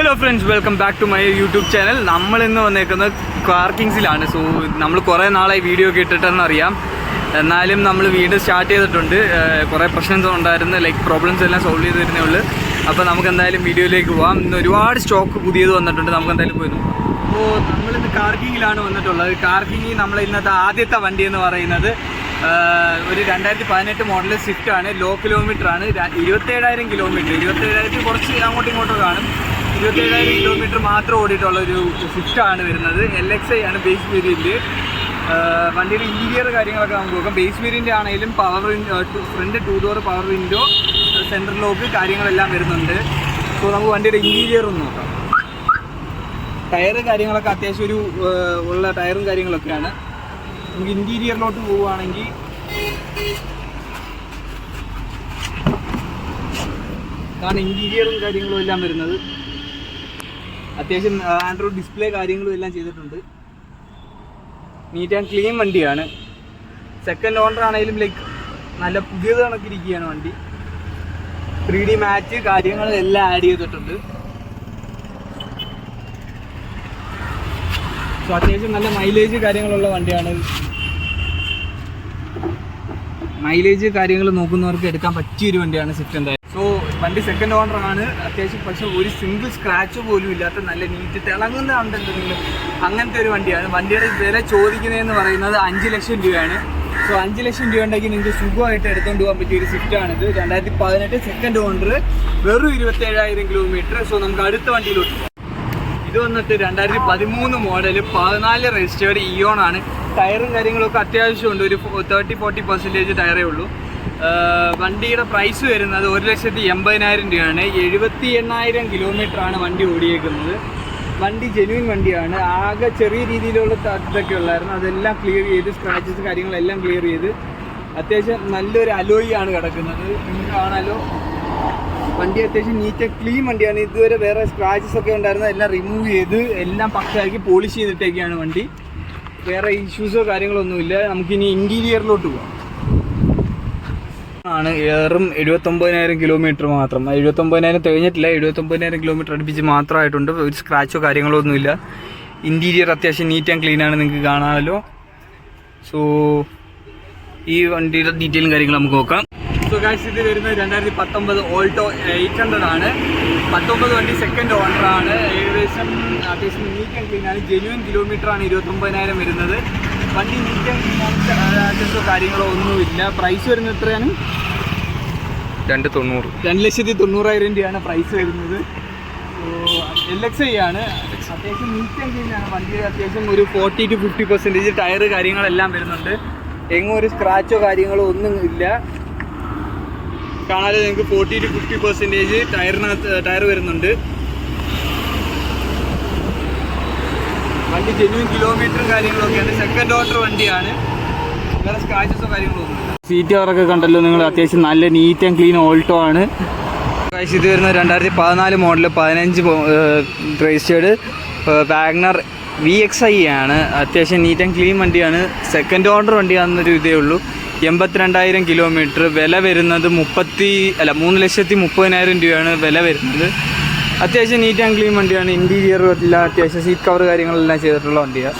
Hello friends, welcome back to my YouTube channel. നമ്മളിന്ന് വന്നേക്കുന്നത് കാർക്കിങ്സിലാണ്. So നമ്മൾ കുറേ നാളായി വീഡിയോ ഒക്കെ ഇട്ടിട്ടെന്നറിയാം. എന്നാലും നമ്മൾ വീണ്ടും സ്റ്റാർട്ട് ചെയ്തിട്ടുണ്ട്. കുറേ പ്രശ്നങ്ങൾ ഉണ്ടായിരുന്നു, ലൈക്ക് പ്രോബ്ലംസ് എല്ലാം സോൾവ് ചെയ്ത് തരുന്നേ ഉള്ളൂ. അപ്പോൾ നമുക്ക് എന്തായാലും വീഡിയോയിലേക്ക് പോകാം. ഇന്ന് ഒരുപാട് സ്റ്റോക്ക് പുതിയത് വന്നിട്ടുണ്ട്, നമുക്ക് എന്തായാലും പോയി നോക്കാം. അപ്പോൾ നമ്മളിന്ന് കാർക്കിങ്ങിലാണ് വന്നിട്ടുള്ളത്. കാർക്കിങ്ങിൽ നമ്മൾ ഇന്നത്തെ ആദ്യത്തെ വണ്ടി എന്ന് പറയുന്നത് ഒരു 2018 മോഡൽ സ്വിഫ്റ്റ് ആണ്. ലോ കിലോമീറ്റർ ആണ്, 27,000 കിലോമീറ്റർ. 27,000 കുറച്ച് അങ്ങോട്ടും ഇങ്ങോട്ടും കാണും. 27,000 കിലോമീറ്റർ മാത്രം ഓടിയിട്ടുള്ള ഒരു സ്വിഫ്റ്റ് ആണ് വരുന്നത്. LXi ആണ് ബേസ് വേരിയൻറ്റ്. വണ്ടിയുടെ ഇൻറ്റീരിയർ കാര്യങ്ങളൊക്കെ നമുക്ക് നോക്കാം. ബേസ് വേരിയൻ്റ് ആണെങ്കിലും power front 2 door power window, central lock കാര്യങ്ങളെല്ലാം വരുന്നുണ്ട്. സോ നമുക്ക് വണ്ടിയുടെ ഇൻറ്റീരിയർ ഒന്ന് നോക്കാം. ടയറ് കാര്യങ്ങളൊക്കെ അത്യാവശ്യം ഒരു ഉള്ള ടയറും കാര്യങ്ങളൊക്കെയാണ്. നമുക്ക് ഇൻറ്റീരിയറിലോട്ട് പോവുകയാണെങ്കിൽ കാരണം ഇൻറ്റീരിയറും കാര്യങ്ങളും എല്ലാം വരുന്നത് അത്യാവശ്യം ആൻഡ്രോയിഡ് ഡിസ്പ്ലേ കാര്യങ്ങളും എല്ലാം ചെയ്തിട്ടുണ്ട്. നീറ്റ് ആൻഡ് ക്ലീൻ വണ്ടിയാണ്. സെക്കൻഡ് ഓണർ ആണെങ്കിലും ലൈക്ക് നല്ല പുതിയത് കണക്കിരിക്കുകയാണ് വണ്ടി. 3D മാറ്റ് കാര്യങ്ങളെല്ലാം ആഡ് ചെയ്തിട്ടുണ്ട്. സോ അത്യാവശ്യം നല്ല മൈലേജ് കാര്യങ്ങളുള്ള വണ്ടിയാണ്. മൈലേജ് കാര്യങ്ങൾ നോക്കുന്നവർക്ക് എടുക്കാൻ പറ്റിയൊരു വണ്ടിയാണ് സ്വിഫ്റ്റ് എന്തായാലും. സോ വണ്ടി സെക്കൻഡ് ഓണർ ആണ് അത്യാവശ്യം, പക്ഷെ ഒരു സിംഗിൾ സ്ക്രാച്ച് പോലും ഇല്ലാത്ത നല്ല നീറ്റ് തിളങ്ങുന്ന ഉണ്ടെന്തെങ്കിലും അങ്ങനത്തെ ഒരു വണ്ടിയാണ്. വണ്ടിയുടെ വില ചോദിക്കുന്നതെന്ന് പറയുന്നത് 5 ലക്ഷം രൂപയാണ്. സോ 5 ലക്ഷം രൂപ ഉണ്ടെങ്കിൽ നിങ്ങൾക്ക് സുഖമായിട്ട് എടുത്തുകൊണ്ട് പോകാൻ പറ്റിയ ഒരു സ്വിഫ്റ്റാണിത്. 2018 സെക്കൻഡ് ഓണർ, വെറും 27,000 കിലോമീറ്റർ. സോ നമുക്ക് അടുത്ത വണ്ടിയിലോട്ട് പോകാം. ഇത് വന്നിട്ട് 2013 മോഡൽ 14 രജിസ്റ്റേർഡ് ഇയോൺ ആണ്. ടയറും കാര്യങ്ങളൊക്കെ അത്യാവശ്യമുണ്ട്. ഒരു 30-40% ടയറേ ഉള്ളൂ. വണ്ടിയുടെ പ്രൈസ് വരുന്നത് 1,80,000 രൂപയാണ്. 78,000 കിലോമീറ്ററാണ് വണ്ടി ഓടിയേക്കുന്നത്. വണ്ടി ജെന്യുവൻ വണ്ടിയാണ്. ആകെ ചെറിയ രീതിയിലുള്ള ഇതൊക്കെ ഉള്ളായിരുന്നു, അതെല്ലാം ക്ലിയർ ചെയ്ത് സ്ക്രാച്ചസ് കാര്യങ്ങളെല്ലാം ക്ലിയർ ചെയ്ത് അത്യാവശ്യം നല്ലൊരു അലോയി ആണ് കിടക്കുന്നത്. നിങ്ങൾക്ക് കാണാലോ, വണ്ടി അത്യാവശ്യം നീറ്റ് ക്ലീൻ വണ്ടിയാണ്. ഇതുവരെ വേറെ സ്ക്രാച്ചസ് ഒക്കെ ഉണ്ടായിരുന്നു, എല്ലാം റിമൂവ് ചെയ്ത് എല്ലാം പക്കയാക്കി പോളിഷ് ചെയ്തിട്ടൊക്കെയാണ് വണ്ടി. വേറെ ഇഷ്യൂസോ കാര്യങ്ങളൊന്നുമില്ല. നമുക്കിനി ഇൻറ്റീരിയറിലോട്ട് പോകാം. ആണ് ഏറും 79,000 കിലോമീറ്റർ മാത്രം. 79,000 തികഞ്ഞിട്ടില്ല, 79,000 കിലോമീറ്റർ അടുപ്പിച്ച് മാത്രമായിട്ടുണ്ട്. ഒരു സ്ക്രാച്ചോ കാര്യങ്ങളോ ഒന്നുമില്ല. ഇൻറ്റീരിയർ അത്യാവശ്യം നീറ്റ് ആൻഡ് ക്ലീൻ ആണ്, നിങ്ങൾക്ക് കാണാമല്ലോ. സോ ഈ വണ്ടിയുടെ ഡീറ്റെയിലും കാര്യങ്ങളും നമുക്ക് നോക്കാം. സോ ഗൈസ്, ഇത് വരുന്നത് 2019 ഓൾട്ടോ 800 ആണ്. 19 വണ്ടി സെക്കൻഡ് ഓണറാണ്. ഏകദേശം അത്യാവശ്യം നീറ്റ് ആൻഡ് ക്ലീൻ ആണ്. ജെന്യുവൻ കിലോമീറ്റർ ആണ് 29,000 വരുന്നത്. വണ്ടി നീറ്റ് ആൻഡ് ക്ലീൻ ആണ്, സ്ക്രാച്ചസോ കാര്യങ്ങളോ ഒന്നുമില്ല. പ്രൈസ് വരുന്നത് എത്രയാണ്? 2,90,000 രൂപയാണ് പ്രൈസ് വരുന്നത്. LXi ആണ്. അത്യാവശ്യം നീറ്റ് ആൻഡ് ക്ലീൻ ആണ് വണ്ടി. അത്യാവശ്യം ഒരു 40-50% ടയർ കാര്യങ്ങളെല്ലാം വരുന്നുണ്ട്. എങ്ങും ഒരു സ്ക്രാച്ചോ കാര്യങ്ങളോ ഒന്നും ഇല്ല. കാണാതെ നിങ്ങൾക്ക് 40-50% ടയർ വരുന്നുണ്ട്. വണ്ടി ജെന്യുവൻ കിലോമീറ്ററും കാര്യങ്ങളൊക്കെയാണ്. സെക്കൻഡ് ഓണർ വണ്ടിയാണ്. വേറെ സ്ക്രാച്ചസോ കാര്യങ്ങളോ ഒന്നും. സീറ്റ് കവറൊക്കെ കണ്ടല്ലോ നിങ്ങൾ, അത്യാവശ്യം നല്ല നീറ്റ് ആൻഡ് ക്ലീൻ ഓൾട്ടോ ആണ്. ഇത് വരുന്നത് 2014 മോഡൽ 15 രജിസ്റ്റേർഡ് വാഗ്നർ VXi ആണ്. അത്യാവശ്യം നീറ്റ് ആൻഡ് ക്ലീൻ വണ്ടിയാണ്. സെക്കൻഡ് ഓണർ വണ്ടിയാണെന്നൊരു ഇതേ ഉള്ളൂ. 82,000 കിലോമീറ്റർ. വില വരുന്നത് 3,30,000 രൂപയാണ് വില വരുന്നത്. അത്യാവശ്യം നീറ്റ് ആൻഡ് ക്ലീൻ വണ്ടിയാണ്. ഇൻറ്റീരിയർ എല്ലാം അത്യാവശ്യം സീറ്റ് കവർ കാര്യങ്ങളെല്ലാം ചെയ്തിട്ടുള്ള വണ്ടിയാണ്.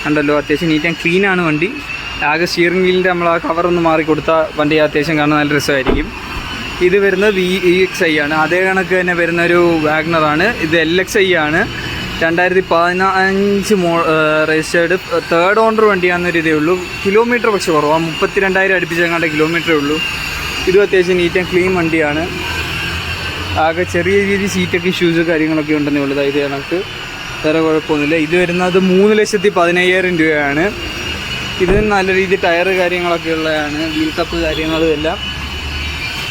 കണ്ടല്ലോ, അത്യാവശ്യം നീറ്റ് ആൻഡ് ക്ലീൻ ആണ് വണ്ടി. ആകെ സ്റ്റിയറിംഗ് വീലിൻ്റെ നമ്മൾ ആ കവറൊന്ന് മാറിക്കൊടുത്താൽ വണ്ടി അത്യാവശ്യം കാണാൻ നല്ല രസമായിരിക്കും. ഇത് വരുന്നത് VXi ആണ്. അതേ കണക്ക് തന്നെ വരുന്നൊരു വാഗ്നറാണ്. ഇത് LXi ആണ്. 2015 രജിസ്റ്റേർഡ് തേർഡ് ഓണർ വണ്ടിയാണെന്നൊരു ഇതേ ഉള്ളൂ. കിലോമീറ്റർ പക്ഷെ കുറവാണ്, 32,000 അടുപ്പിച്ചെങ്ങാണ്ട് കിലോമീറ്ററേ ഉള്ളൂ. ഇതും അത്യാവശ്യം നീറ്റ് ആൻഡ് ക്ലീൻ വണ്ടിയാണ്. ആകെ ചെറിയ രീതിയിൽ സീറ്റൊക്കെ ഇഷ്യൂസ് കാര്യങ്ങളൊക്കെ ഉണ്ടെന്നേ ഉള്ളൂ. ഇത് കണക്ക് വേറെ കുഴപ്പമൊന്നുമില്ല. ഇത് വരുന്നത് 3,15,000 രൂപയാണ്. ഇത് നല്ല രീതിയിൽ ടയർ കാര്യങ്ങളൊക്കെ ഉള്ളതാണ്. വീൽ കപ്പ് കാര്യങ്ങളും എല്ലാം.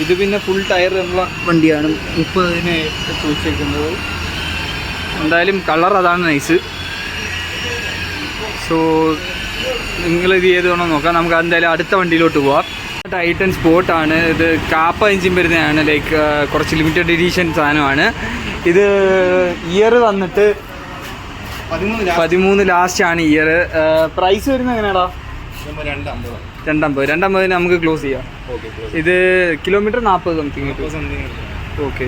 ഇത് പിന്നെ ഫുൾ ടയർ ഉള്ള വണ്ടിയാണ്. 30,000 ചോദിച്ചേക്കുന്നത്. എന്തായാലും കളർ അതാണ് നൈസ്. സോ നിങ്ങളിത് ഏത് വേണോ നോക്കാം. നമുക്ക് എന്തായാലും അടുത്ത വണ്ടിയിലോട്ട് പോവാം. ടൈറ്റൻ സ്പോർട്ടാണ്. ഇത് കാപ്പ എഞ്ചിൻ വരുന്നതാണ്. ലൈക്ക് കുറച്ച് ലിമിറ്റഡ് എഡിഷൻ സാധനമാണ്. ഇത് ഇയർ വന്നിട്ട് 13 ലാസ്റ്റ് ആണ് ഇയർ. പ്രൈസ് വരുന്നത് എങ്ങനെയാടാ? 250 നമുക്ക് ക്ലോസ് ചെയ്യാം. ഇത് കിലോമീറ്റർ 40 സംതിങ്. ഓക്കെ,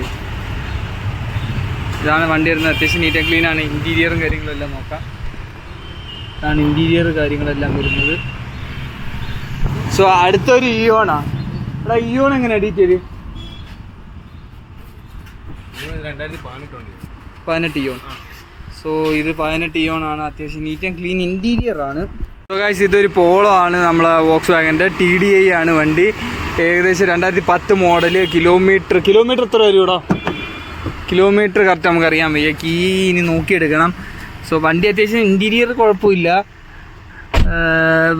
ഇതാണ് വണ്ടി വരുന്നത്. അത്യാവശ്യം നീറ്റ് ആൻഡ് ക്ലീൻ ആണ്. ഇൻറ്റീരിയറും കാര്യങ്ങളെല്ലാം നോക്കാം. ഇതാണ് ഇൻറ്റീരിയർ കാര്യങ്ങളെല്ലാം വരുന്നത്. സോ അടുത്തൊരു ഇയോണാ. എടാ ഇയോൺ എങ്ങനെയാണ് ഡീറ്റെയിൽ? 18 ഇയോൺ. സോ ഇത് 18 ഇയോൺ ആണ്. അത്യാവശ്യം നീറ്റ് ആൻഡ് ക്ലീൻ ഇൻറ്റീരിയർ ആണ്. സോ ഗൈസ് ഇതൊരു പോളോ ആണ്, നമ്മളെ വോക്സ് വാഗൻ്റെ TDI ആണ് വണ്ടി. ഏകദേശം 2010 മോഡല്. കിലോമീറ്റർ എത്ര വരും ഇവിടെ? കിലോമീറ്റർ കറക്റ്റ് നമുക്കറിയാൻ വയ്യ. കീ ഇനി നോക്കിയെടുക്കണം. സോ വണ്ടി അത്യാവശ്യം ഇൻറ്റീരിയർ കുഴപ്പമില്ല.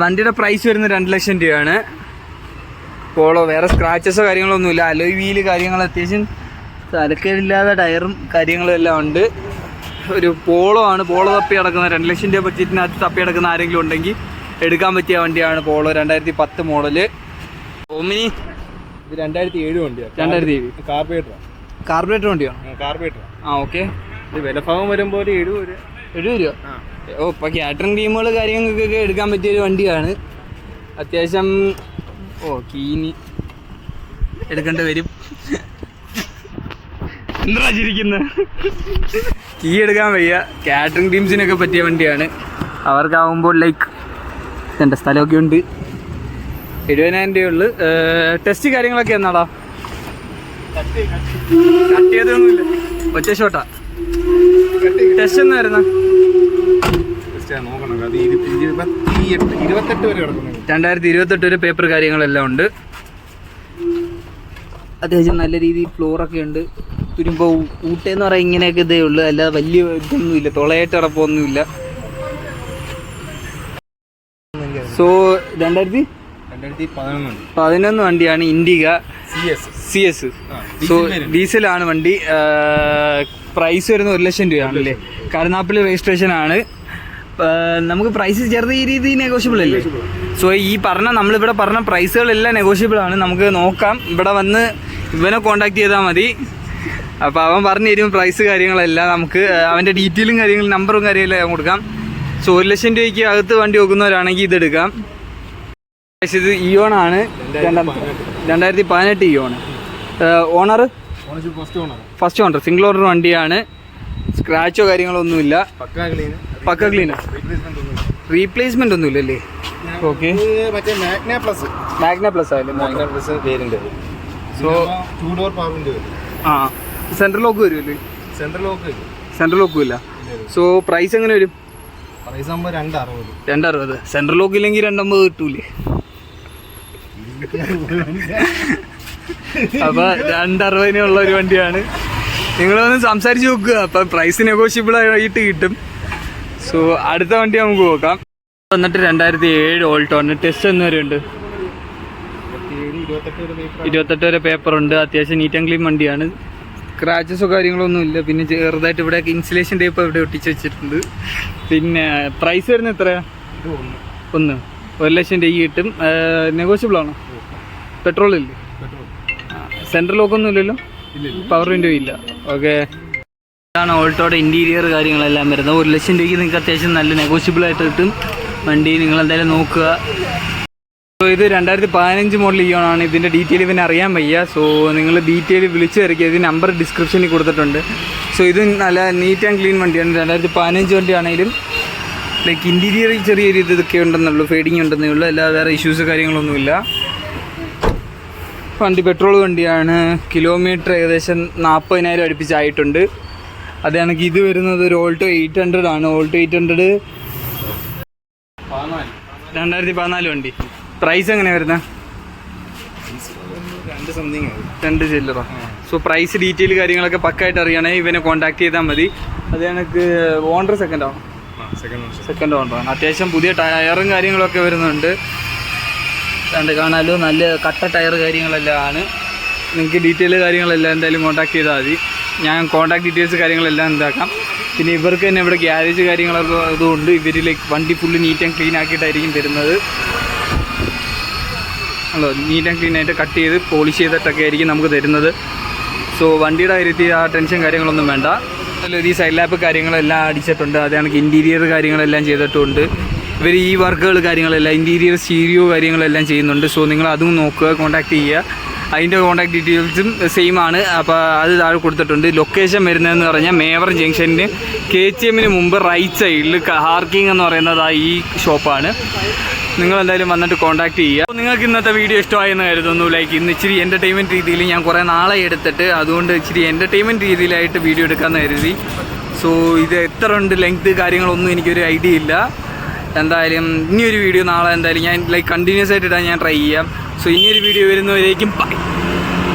വണ്ടിയുടെ പ്രൈസ് വരുന്നത് 2 ലക്ഷം രൂപയാണ്. പോളോ വേറെ സ്ക്രാച്ചസോ കാര്യങ്ങളൊന്നുമില്ല. അലോയ് വീല് കാര്യങ്ങൾ അത്യാവശ്യം തലക്കേടില്ലാതെ ടയറും കാര്യങ്ങളും എല്ലാം ഉണ്ട്. ഒരു പോളോ ആണ്. പോളോ തപ്പി കിടക്കുന്ന 2 ലക്ഷം രൂപ ബഡ്ജറ്റിനകത്ത് തപ്പി കിടക്കുന്ന ആരെങ്കിലും ഉണ്ടെങ്കിൽ എടുക്കാൻ പറ്റിയ വണ്ടിയാണ് പോളോ. 2010 മോഡല്. ഓമിനി ഇത് 2007 വണ്ടിയാണ്. 2007 കാർബറേറ്റർ വണ്ടിയാണ്. ഓക്കെ. ഇത് വിലഭാഗം വരുമ്പോൾ 70 രൂപ. ഇപ്പോൾ കാറ്ററിംഗ് ടീമുകൾ കാര്യങ്ങൾക്കൊക്കെ എടുക്കാൻ പറ്റിയൊരു വണ്ടിയാണ്. അത്യാവശ്യം കീനി എടുക്കേണ്ടി വരും. എന്താ ചിരിക്കുന്നത്? കീ എടുക്കാൻ വയ്യ. കാറ്ററിംഗ് ടീംസിനൊക്കെ പറ്റിയ വണ്ടിയാണ്. അവർക്കാവുമ്പോൾ ലൈക്ക് എൻ്റെ സ്ഥലമൊക്കെ ഉണ്ട്. 70,000 രൂപയുള്ളു. ടെസ്റ്റ് കാര്യങ്ങളൊക്കെ എന്നാടാ? കട്ട് ചെയ്തൊന്നുമില്ല, ഒറ്റ ഷോട്ടാ. ടെസ്റ്റ് എന്നാ വരുന്ന? 2028 വരെ പേപ്പർ കാര്യങ്ങളെല്ലാം ഉണ്ട്. അത്യാവശ്യം നല്ല രീതിയിൽ ഫ്ലോറൊക്കെ ഉണ്ട്. തുരുമ്പോൾ ഊട്ടേന്ന് പറയാൻ ഇങ്ങനെയൊക്കെ ഇതേ ഉള്ളു, അല്ലാതെ വലിയ ഇതൊന്നുമില്ല, തുളയായിട്ട് കിടപ്പൊന്നുമില്ല. സോ 2011 വണ്ടിയാണ്. ഇൻഡിക CS. സോ ഡീസലാണ് വണ്ടി. പ്രൈസ് വരുന്നത് 1 ലക്ഷം രൂപയാണല്ലേ. കരുനാപ്പള്ളി രജിസ്ട്രേഷൻ ആണ്. നമുക്ക് പ്രൈസ് ചെറിയ രീതിയിൽ നെഗോഷ്യബിൾ അല്ലേ. സോ ഈ നമ്മളിവിടെ പറഞ്ഞ പ്രൈസുകളെല്ലാം നെഗോഷ്യബിൾ ആണ്. നമുക്ക് നോക്കാം. ഇവിടെ വന്ന് ഇവനെ കോണ്ടാക്ട് ചെയ്താൽ മതി. അപ്പോൾ അവൻ പറഞ്ഞു തരും പ്രൈസ് കാര്യങ്ങളെല്ലാം. നമുക്ക് അവൻ്റെ ഡീറ്റെയിലും കാര്യങ്ങളും നമ്പറും കാര്യമെല്ലാം കൊടുക്കാം. സോ 1 ലക്ഷം രൂപയ്ക്ക് അകത്ത് വണ്ടി നോക്കുന്നവരാണെങ്കിൽ ഇതെടുക്കാം. ഇത് ഇയോൺ ആണ്. 2018 Eon. Owner first owner. Single owner വണ്ടിയാണ്. സ്ക്രാച്ചോ കാര്യങ്ങളോ ഒന്നുമില്ല. പക്ക ക്ലീൻ. റീപ്ലേസ്മെന്റ് ഒന്നുമില്ല അല്ലേ? ഓക്കെ. മാഗ്ന പ്ലസ് ആയല്ലേ? സോ സെൻട്രൽ ലോക്ക് വരുമല്ലേ? സെൻട്രൽ ലോക്കും ഇല്ല. സോ പ്രൈസ് എങ്ങനെ വരും? 260. സെൻട്രൽ ലോക്ക് ഇല്ലെങ്കിൽ 250 കിട്ടൂലേ? അപ്പൊ 260 ഒരു വണ്ടിയാണ്. നിങ്ങളൊന്ന് സംസാരിച്ച് നോക്കുക. അപ്പം പ്രൈസ് നെഗോഷ്യബിൾ ആയിട്ട് കിട്ടും. സോ അടുത്ത വണ്ടി നമുക്ക് നോക്കാം. വന്നിട്ട് 2007 ഓൾട്ടോണ്. ടെസ്റ്റ് എന്ന് വരെ ഉണ്ട്? 28 വരെ പേപ്പറുണ്ട്. അത്യാവശ്യം നീറ്റ് ആൻഡ് ക്ലീൻ വണ്ടിയാണ്. സ്ക്രാച്ചസോ കാര്യങ്ങളൊന്നും ഇല്ല. പിന്നെ ചെറുതായിട്ട് ഇവിടെ ഇൻസുലേഷൻ ടേപ്പ് ഇവിടെ ഒട്ടിച്ച് വെച്ചിട്ടുണ്ട്. പിന്നെ പ്രൈസ് വരുന്നത് എത്രയാ? 1 ലക്ഷം രൂപ കിട്ടും. നെഗോഷ്യബിൾ ആണോ? പെട്രോൾ ഇല്ലേ? സെൻട്രൽ ലോക്കൊന്നും ഇല്ലല്ലോ? പവർ വിൻഡോ ഇല്ല. ഓക്കെ. ഇതാണ് ഓൾട്ടോയുടെ ഇൻറ്റീരിയർ കാര്യങ്ങളെല്ലാം വരുന്നത്. 1 ലക്ഷം രൂപയ്ക്ക് നിങ്ങൾക്ക് അത്യാവശ്യം നല്ല നെഗോഷ്യബിൾ ആയിട്ട് കിട്ടും വണ്ടി. നിങ്ങളെന്തായാലും നോക്കുക. സോ ഇത് 2015 മോഡൽ ഇയോണാണ്. ഇതിൻ്റെ ഡീറ്റെയിൽ പിന്നെ അറിയാൻ വയ്യ. സോ നിങ്ങൾ ഡീറ്റെയിൽ വിളിച്ച് തിരക്കുക. ഇത് നമ്പർ ഡിസ്ക്രിപ്ഷനിൽ കൊടുത്തിട്ടുണ്ട്. സോ ഇത് നല്ല നീറ്റ് ആൻഡ് ക്ലീൻ വണ്ടിയാണ്. 2015 വണ്ടിയാണെങ്കിലും ലൈക്ക് ഇൻറ്റീരിയർ ചെറിയ രീതി ഇതൊക്കെ ഉണ്ടെന്നുള്ളൂ. ഫേഡിങ് ഉണ്ടെന്നേ ഉള്ളൂ. അല്ലാതെ വേറെ ഇഷ്യൂസ് കാര്യങ്ങളൊന്നുമില്ല. വണ്ടി പെട്രോൾ വണ്ടിയാണ്. കിലോമീറ്റർ ഏകദേശം 40,000 അടുപ്പിച്ചായിട്ടുണ്ട്. അതാണെങ്കിൽ ഇത് വരുന്നത് ഒരു ഓൾട്ടോ 800 ആണ്. ഓൾട്ടോ 800 2014 വണ്ടി. പ്രൈസ് എങ്ങനെ വരുന്നത്? 2 ചില്ലറ. സോ പ്രൈസ് ഡീറ്റെയിൽ കാര്യങ്ങളൊക്കെ പക്കായിട്ട് അറിയണമെങ്കിൽ ഇവനെ കോൺടാക്ട് ചെയ്താൽ മതി. അത് എനിക്ക് ഓണർ സെക്കൻഡ് ഓണറാണ്. അത്യാവശ്യം പുതിയ ടയറും കാര്യങ്ങളൊക്കെ വരുന്നുണ്ട്. കാണാലോ നല്ല കട്ട ടയർ കാര്യങ്ങളെല്ലാം ആണ്. നിങ്ങൾക്ക് ഡീറ്റെയിൽ കാര്യങ്ങളെല്ലാം എന്തായാലും കോൺടാക്ട് ചെയ്താൽ മതി. ഞാൻ കോൺടാക്ട് ഡീറ്റെയിൽസ് കാര്യങ്ങളെല്ലാം എന്താക്കാം. പിന്നെ ഇവർക്ക് തന്നെ ഇവിടെ ഗ്യാരേജ് കാര്യങ്ങളൊക്കെ അതുകൊണ്ട് ഇവരിലേക്ക് വണ്ടി ഫുള്ള് നീറ്റ് ആൻഡ് ക്ലീൻ ആക്കിയിട്ടായിരിക്കും തരുന്നത്. നീറ്റ് ആൻഡ് ക്ലീൻ ആയിട്ട് കട്ട് ചെയ്ത് പോളിഷ് ചെയ്തിട്ടൊക്കെ ആയിരിക്കും നമുക്ക് തരുന്നത്. സോ വണ്ടിയുടെ കാര്യത്തിൽ ആ ടെൻഷൻ കാര്യങ്ങളൊന്നും വേണ്ട. ഈ സൈഡ് ലാപ്പ് കാര്യങ്ങളെല്ലാം അടിച്ചിട്ടുണ്ട്. അതാണ് ഇൻറ്റീരിയർ കാര്യങ്ങളെല്ലാം ചെയ്തിട്ടുണ്ട്. ഇവർ ഈ വർക്കുകൾ കാര്യങ്ങളെല്ലാം ഇൻറ്റീരിയർ സ്റ്റീരിയോ കാര്യങ്ങളെല്ലാം ചെയ്യുന്നുണ്ട്. സോ നിങ്ങൾ അതും നോക്കുക, കോൺടാക്ട് ചെയ്യുക. അതിൻ്റെ കോൺടാക്ട് ഡീറ്റെയിൽസും സെയിം ആണ്. അപ്പോൾ അത് താഴെ കൊടുത്തിട്ടുണ്ട്. ലൊക്കേഷൻ വരുന്നതെന്ന് പറഞ്ഞാൽ മേവർ ജംഗ്ഷനിന് KTM മുമ്പ് റൈറ്റ് സൈഡിൽ ഹാർക്കിംഗ് എന്ന് പറയുന്നത് ഈ ഷോപ്പാണ്. നിങ്ങൾ എന്തായാലും വന്നിട്ട് കോൺടാക്ട് ചെയ്യുക. അപ്പോൾ നിങ്ങൾക്ക് ഇന്നത്തെ വീഡിയോ ഇഷ്ടമായെന്ന് കരുതുന്നു. ലൈക്ക് ഇന്ന് ഇച്ചിരി എൻ്റർടൈൻമെൻറ്റ് രീതിയിൽ ഞാൻ കുറേ നാളെ എടുത്തിട്ട് അതുകൊണ്ട് ഇച്ചിരി എൻ്റർടൈൻമെൻറ്റ് രീതിയിലായിട്ട് വീഡിയോ എടുക്കാമെന്ന് കരുതി. സോ ഇത് എത്ര ഉണ്ട് ലെങ്ത് കാര്യങ്ങളൊന്നും എനിക്കൊരു ഐഡിയ ഇല്ല. എന്തായാലും ഇനിയൊരു വീഡിയോ നാളെ എന്തായാലും ഞാൻ ലൈക്ക് കണ്ടിന്യൂസ് ആയിട്ട് ഇടാൻ ഞാൻ ട്രൈ ചെയ്യാം. സോ ഇനിയൊരു വീഡിയോ വരുന്നവരേക്കും ബൈ.